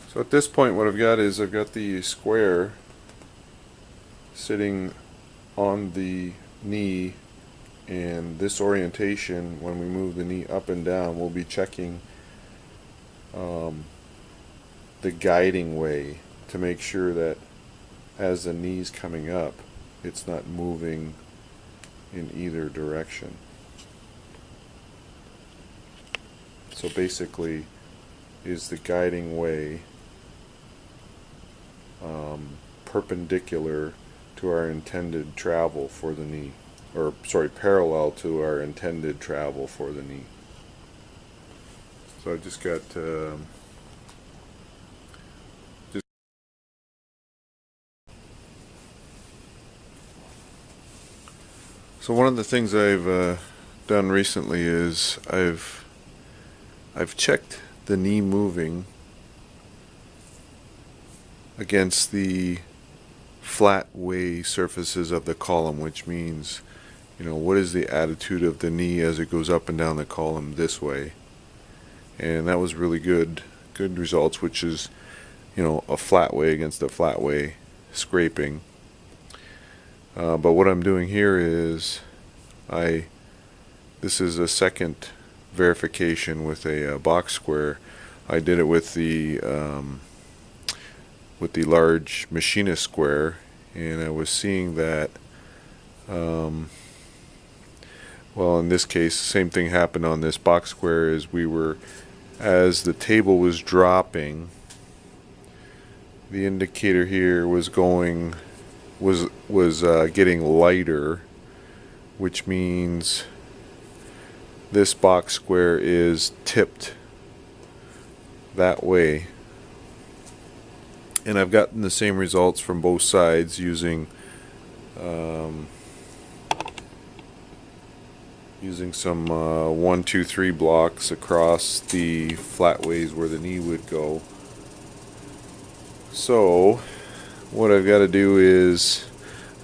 So at this point what I've got is I've got the square sitting on the knee, and this orientation, when we move the knee up and down, we'll be checking the guiding way to make sure that as the knee's coming up, it's not moving in either direction. So basically, is the guiding way perpendicular to our intended travel for the knee, or sorry, parallel to our intended travel for the knee. So I just got so one of the things I've done recently is I've checked the knee moving against the flat way surfaces of the column, which means, what is the attitude of the knee as it goes up and down the column this way. And that was really good results, which is, a flat way against a flat way scraping. But what I'm doing here is this is a second verification with a box square. I did it with the large machinist square, and I was seeing that well, in this case, the same thing happened on this box square. As the table was dropping, the indicator here was getting lighter, which means this box square is tipped that way. And I've gotten the same results from both sides using some 1, 2, 3 blocks across the flat ways where the knee would go. So what I've got to do is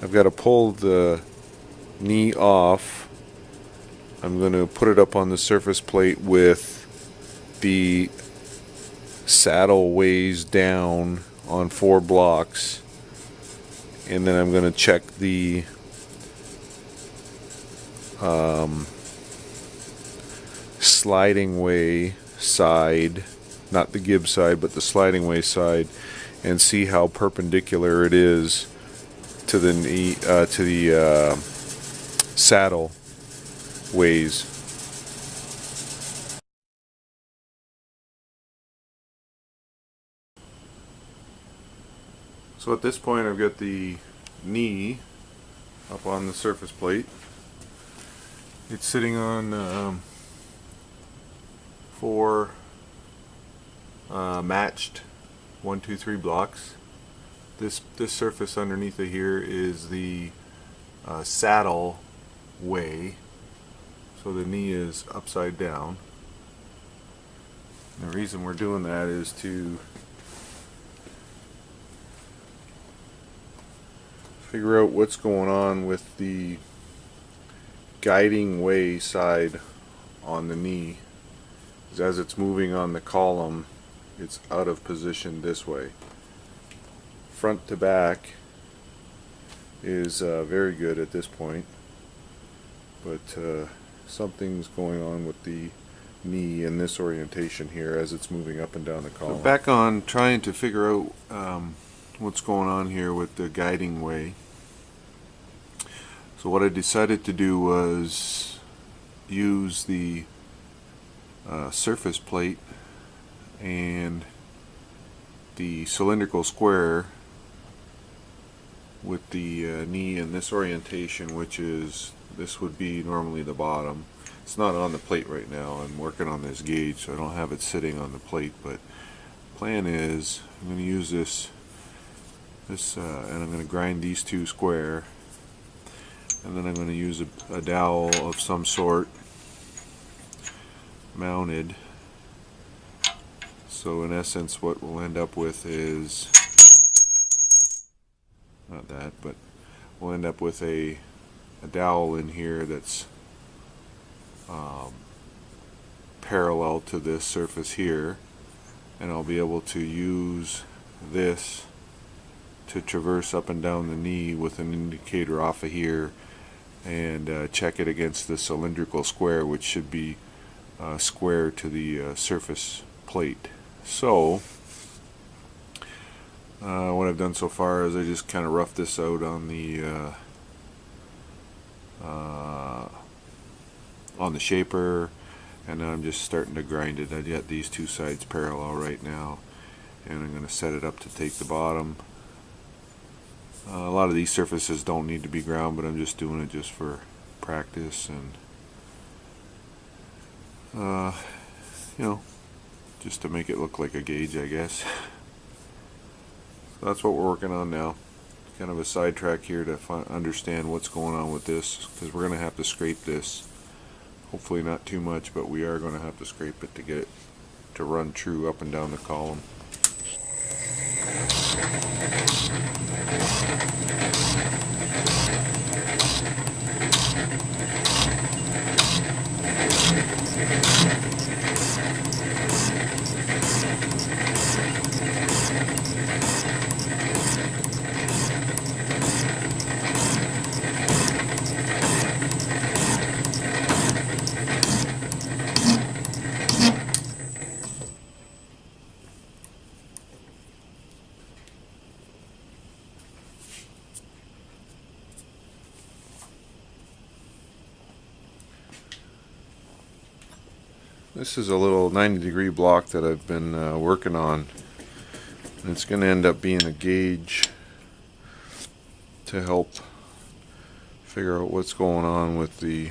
I've got to pull the knee off. I'm going to put it up on the surface plate with the saddle ways down on 4 blocks, and then I'm going to check the sliding way side, not the gib side but the sliding way side, and see how perpendicular it is to the knee, to the saddle ways. So at this point I've got the knee up on the surface plate. It's sitting on 4 matched 1, 2, 3 blocks. This surface underneath it here is the saddle way, so the knee is upside down. And the reason we're doing that is to figure out what's going on with the guiding way side on the knee. As it's moving on the column, it's out of position this way. Front to back is very good at this point, but something's going on with the knee in this orientation here as it's moving up and down the column. So back on trying to figure out what's going on here with the guiding way. So what I decided to do was use the surface plate and the cylindrical square with the knee in this orientation, which is, this would be normally the bottom. It's not on the plate right now. I'm working on this gauge, so I don't have it sitting on the plate, but plan is I'm going to use this and I'm going to grind these two square, and then I'm going to use a dowel of some sort mounted. So in essence what we'll end up with is, not that, but we'll end up with a dowel in here that's parallel to this surface here, and I'll be able to use this to traverse up and down the knee with an indicator off of here and check it against the cylindrical square, which should be square to the surface plate. So what I've done so far is I just kind of roughed this out on the shaper, and now I'm just starting to grind it. I've got these two sides parallel right now, and I'm going to set it up to take the bottom. A lot of these surfaces don't need to be ground, but I'm just doing it just for practice and you know, just to make it look like a gauge, I guess. So that's what we're working on now. Kind of a sidetrack here to understand what's going on with this, because we're going to have to scrape this. Hopefully not too much, but we are going to have to scrape it to get it to run true up and down the column. This is a little 90-degree block that I've been working on, and it's going to end up being a gauge to help figure out what's going on with the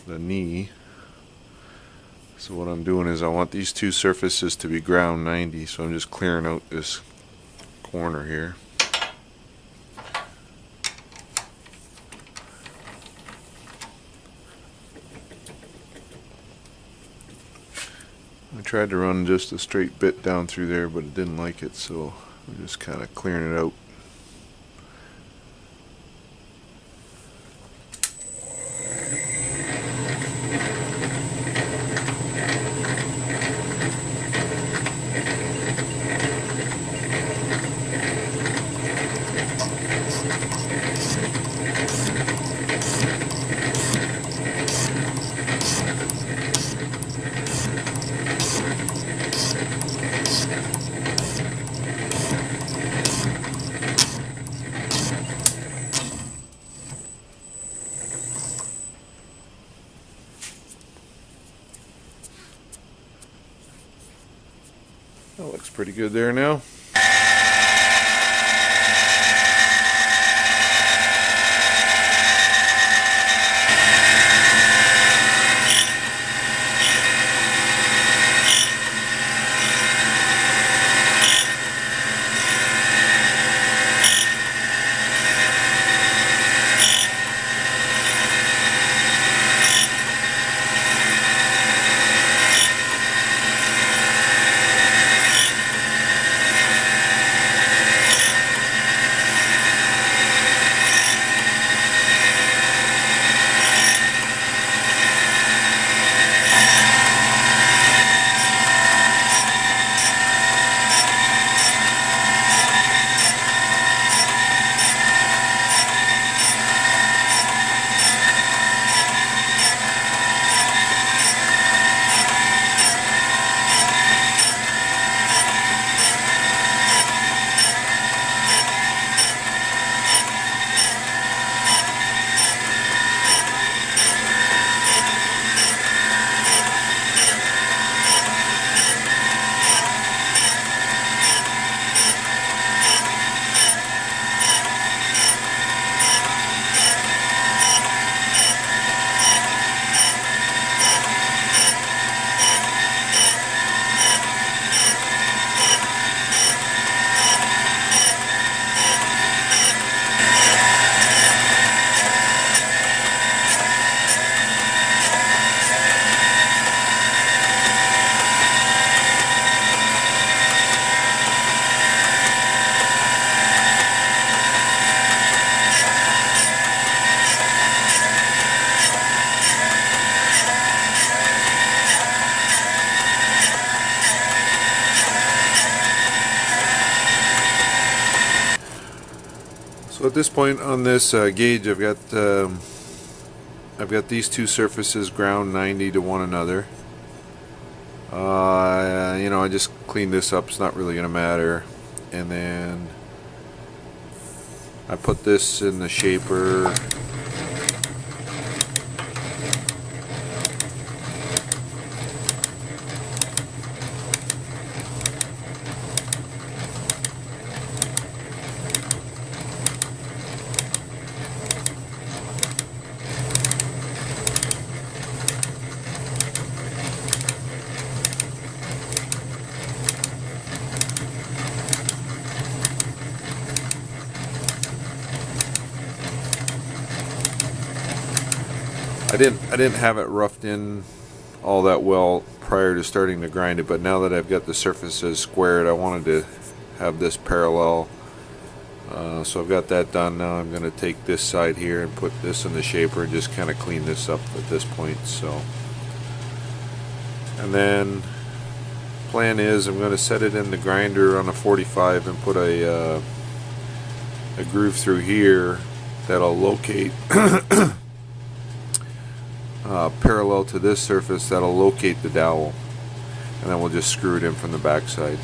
knee. So what I'm doing is I want these two surfaces to be ground 90, so I'm just clearing out this corner here. I tried to run just a straight bit down through there, but it didn't like it, so I'm just kind of clearing it out. That looks pretty good there now. So at this point on this gauge, I've got these two surfaces ground 90 to one another. You know, I just cleaned this up. It's not really going to matter. And then I put this in the shaper. I didn't have it roughed in all that well prior to starting to grind it, but now that I've got the surfaces squared, I wanted to have this parallel. So I've got that done. Now I'm going to take this side here and put this in the shaper and just kind of clean this up at this point. So, and then plan is I'm going to set it in the grinder on a 45 and put a groove through here that'll locate parallel to this surface, that'll locate the dowel, and then we'll just screw it in from the back side.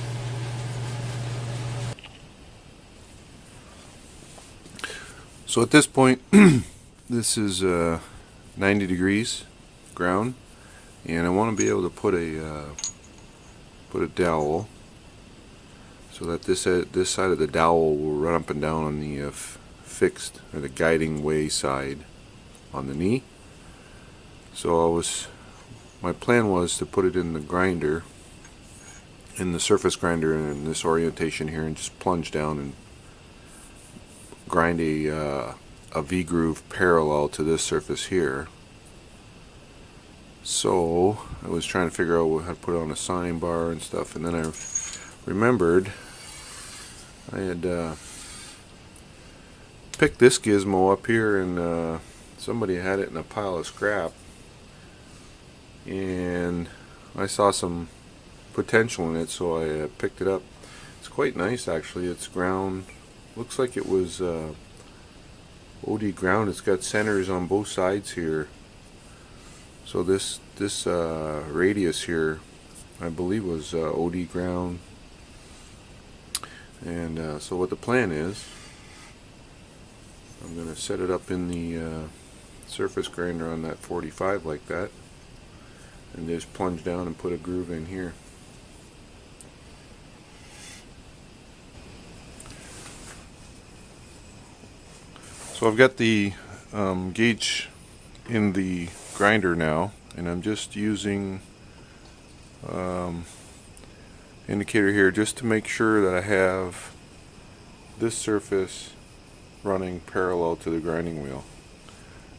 So at this point this is 90 degrees ground, and I want to be able to put a dowel so that this side of the dowel will run up and down on the fixed, or the guiding way side on the knee. So my plan was to put it in the grinder, in the surface grinder in this orientation here, and just plunge down and grind a V-groove parallel to this surface here. So I was trying to figure out how to put it on a sine bar and stuff, and then I remembered I had picked this gizmo up here, and somebody had it in a pile of scrap, and I saw some potential in it, so I picked it up. It's quite nice actually. It's ground, looks like it was OD ground. It's got centers on both sides here. So this radius here, I believe, was OD ground. And so what the plan is, I'm going to set it up in the surface grinder on that 45 like that, and just plunge down and put a groove in here. So I've got the gauge in the grinder now, and I'm just using indicator here just to make sure that I have this surface running parallel to the grinding wheel.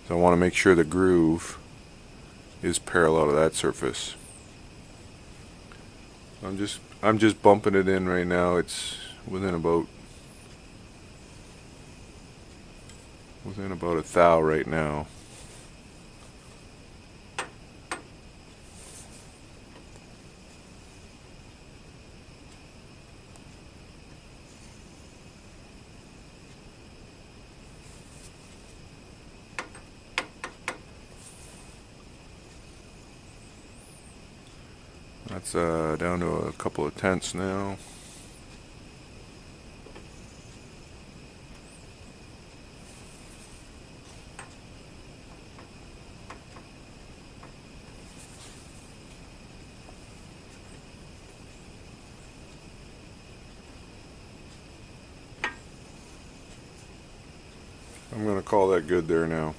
So I want to make sure the groove is parallel to that surface. I'm just bumping it in right now. It's within about a thou right now. That's down to a couple of tenths now. I'm going to call that good there now.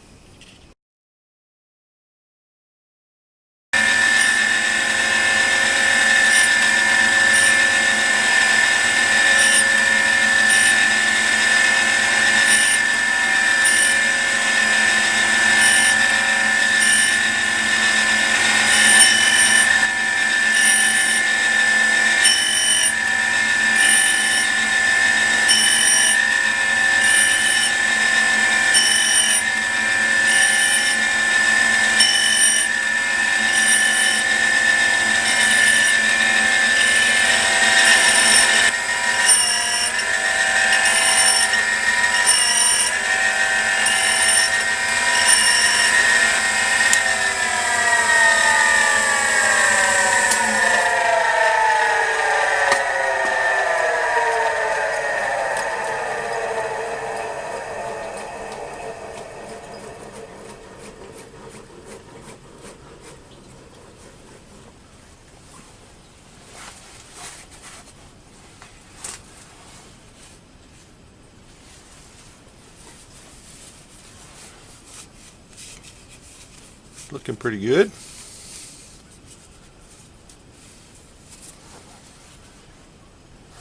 looking pretty good.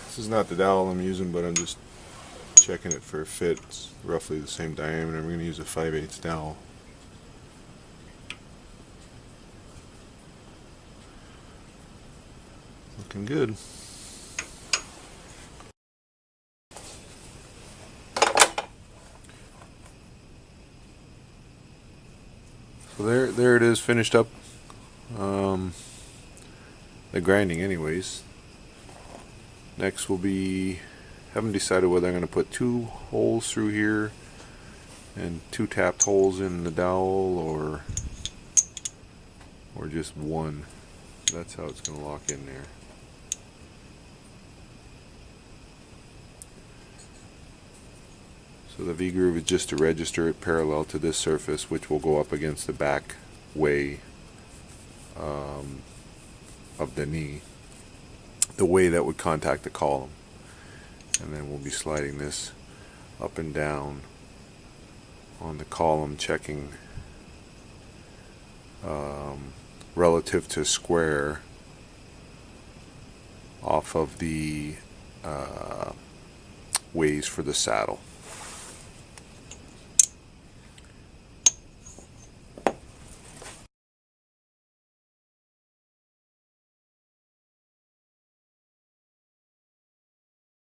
This is not the dowel I'm using, but I'm just checking it for a fit. It's roughly the same diameter. I'm going to use a 5/8 dowel. Looking good. So there it is, finished up. The grinding anyways. Next will be, haven't decided whether I'm going to put 2 holes through here and 2 tapped holes in the dowel or just 1. That's how it's going to lock in there. So the V-groove is just to register it parallel to this surface, which will go up against the back way of the knee, the way that would contact the column. And then we'll be sliding this up and down on the column, checking relative to square off of the ways for the saddle.